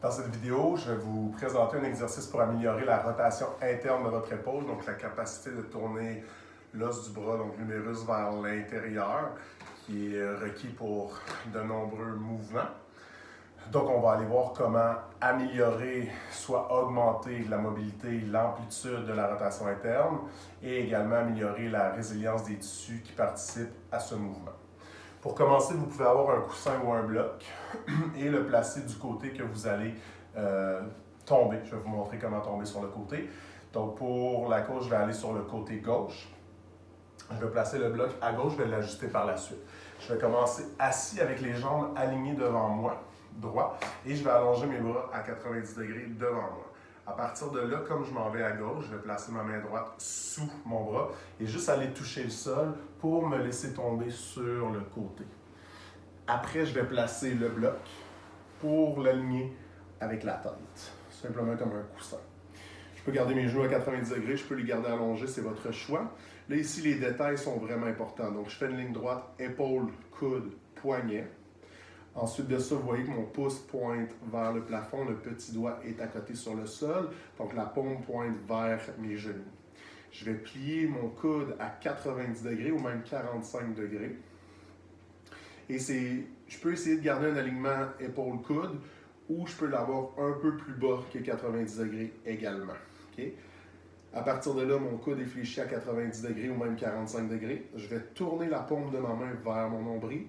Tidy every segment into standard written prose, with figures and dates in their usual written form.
Dans cette vidéo, je vais vous présenter un exercice pour améliorer la rotation interne de votre épaule, donc la capacité de tourner l'os du bras, donc l'humérus, vers l'intérieur, qui est requis pour de nombreux mouvements. Donc, on va aller voir comment améliorer, soit augmenter la mobilité, l'amplitude de la rotation interne et également améliorer la résilience des tissus qui participent à ce mouvement. Pour commencer, vous pouvez avoir un coussin ou un bloc et le placer du côté que vous allez tomber. Je vais vous montrer comment tomber sur le côté. Donc, pour la côte, je vais aller sur le côté gauche. Je vais placer le bloc à gauche, je vais l'ajuster par la suite. Je vais commencer assis avec les jambes alignées devant moi, droit, et je vais allonger mes bras à 90 degrés devant moi. À partir de là, comme je m'en vais à gauche, je vais placer ma main droite sous mon bras et juste aller toucher le sol pour me laisser tomber sur le côté. Après, je vais placer le bloc pour l'aligner avec la tête, simplement comme un coussin. Je peux garder mes genoux à 90 degrés, je peux les garder allongés, c'est votre choix. Là, ici, les détails sont vraiment importants. Donc, je fais une ligne droite, épaule, coude, poignet. Ensuite de ça, vous voyez que mon pouce pointe vers le plafond, le petit doigt est à côté sur le sol, donc la paume pointe vers mes genoux. Je vais plier mon coude à 90 degrés ou même 45 degrés. Et je peux essayer de garder un alignement épaule-coude ou je peux l'avoir un peu plus bas que 90 degrés également. Okay? À partir de là, mon coude est fléchi à 90 degrés ou même 45 degrés. Je vais tourner la paume de ma main vers mon nombril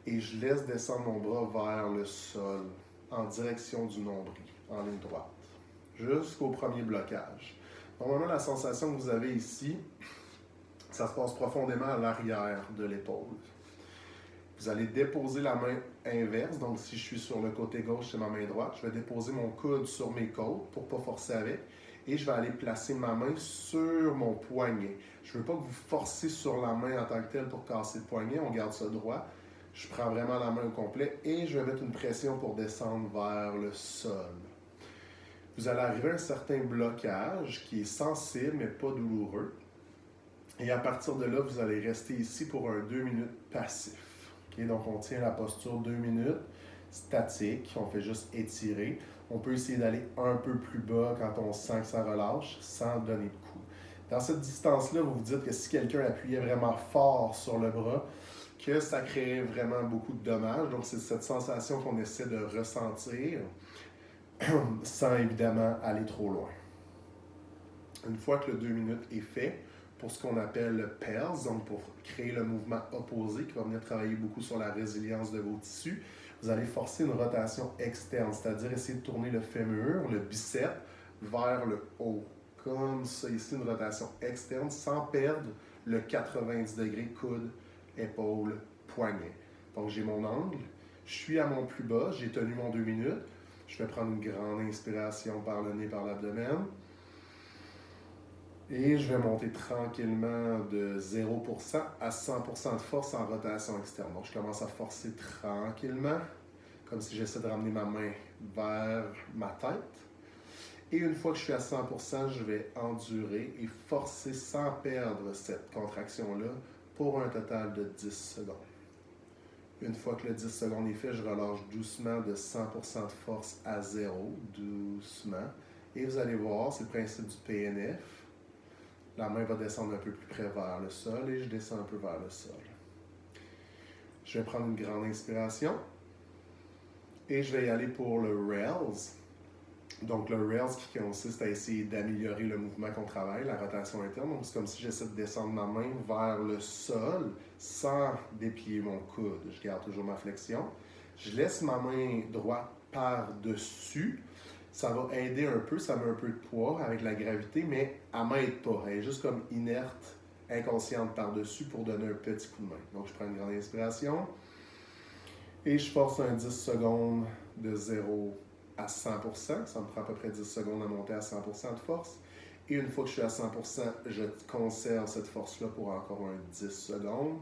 et je laisse descendre mon bras vers le sol en direction du nombril, en ligne droite, jusqu'au premier blocage. Normalement, la sensation que vous avez ici, ça se passe profondément à l'arrière de l'épaule. Vous allez déposer la main inverse, donc si je suis sur le côté gauche, c'est ma main droite. Je vais déposer mon coude sur mes côtes pour ne pas forcer avec. Et je vais aller placer ma main sur mon poignet. Je ne veux pas que vous forciez sur la main en tant que telle pour casser le poignet. On garde ça droit. Je prends vraiment la main au complet et je vais mettre une pression pour descendre vers le sol. Vous allez arriver à un certain blocage qui est sensible mais pas douloureux. Et à partir de là, vous allez rester ici pour un 2 minutes passif. Okay? Donc, on tient la posture 2 minutes, statique. On fait juste étirer. On peut essayer d'aller un peu plus bas quand on sent que ça relâche, sans donner de coup. Dans cette distance-là, vous vous dites que si quelqu'un appuyait vraiment fort sur le bras, que ça créerait vraiment beaucoup de dommages. Donc, c'est cette sensation qu'on essaie de ressentir sans évidemment aller trop loin. Une fois que le 2 minutes est fait, pour ce qu'on appelle le PERS, donc pour créer le mouvement opposé qui va venir travailler beaucoup sur la résilience de vos tissus, vous allez forcer une rotation externe, c'est-à-dire essayer de tourner le fémur, le biceps, vers le haut. Comme ça, ici, une rotation externe sans perdre le 90 degrés coude, épaule, poignet. Donc, j'ai mon angle, je suis à mon plus bas, j'ai tenu mon 2 minutes. Je vais prendre une grande inspiration par le nez, par l'abdomen. Et je vais monter tranquillement de 0% à 100% de force en rotation externe. Donc, je commence à forcer tranquillement, comme si j'essaie de ramener ma main vers ma tête. Et une fois que je suis à 100%, je vais endurer et forcer sans perdre cette contraction-là pour un total de 10 secondes. Une fois que le 10 secondes est fait, je relâche doucement de 100% de force à 0, doucement. Et vous allez voir, c'est le principe du PNF. La main va descendre un peu plus près vers le sol et je descends un peu vers le sol. Je vais prendre une grande inspiration et je vais y aller pour le RALS. Donc le RALS qui consiste à essayer d'améliorer le mouvement qu'on travaille, la rotation interne. Donc c'est comme si j'essaie de descendre ma main vers le sol sans déplier mon coude. Je garde toujours ma flexion. Je laisse ma main droite par-dessus. Ça va aider un peu, ça met un peu de poids avec la gravité, mais elle ne m'aide pas. Elle est juste comme inerte, inconsciente par-dessus pour donner un petit coup de main. Donc, je prends une grande inspiration et je force un 10 secondes de 0 à 100%. Ça me prend à peu près 10 secondes à monter à 100% de force. Et une fois que je suis à 100%, je conserve cette force-là pour encore un 10 secondes.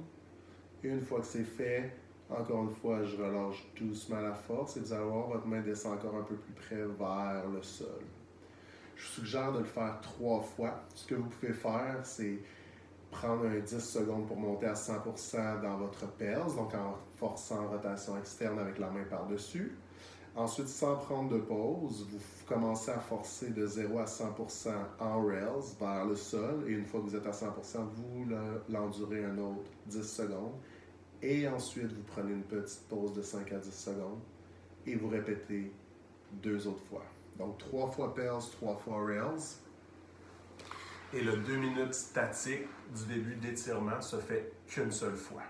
Et une fois que c'est fait, encore une fois, je relâche doucement la force et vous allez voir, votre main descend encore un peu plus près vers le sol. Je vous suggère de le faire 3 fois. Ce que vous pouvez faire, c'est prendre un 10 secondes pour monter à 100% dans votre PERS, donc en forçant en rotation externe avec la main par-dessus. Ensuite, sans prendre de pause, vous commencez à forcer de 0 à 100% en rails vers le sol. Et une fois que vous êtes à 100%, vous l'endurez un autre 10 secondes. Et ensuite, vous prenez une petite pause de 5 à 10 secondes et vous répétez 2 autres fois. Donc, 3 fois pels, 3 fois rails. Et le 2 minutes statique du début d'étirement se fait qu'une seule fois.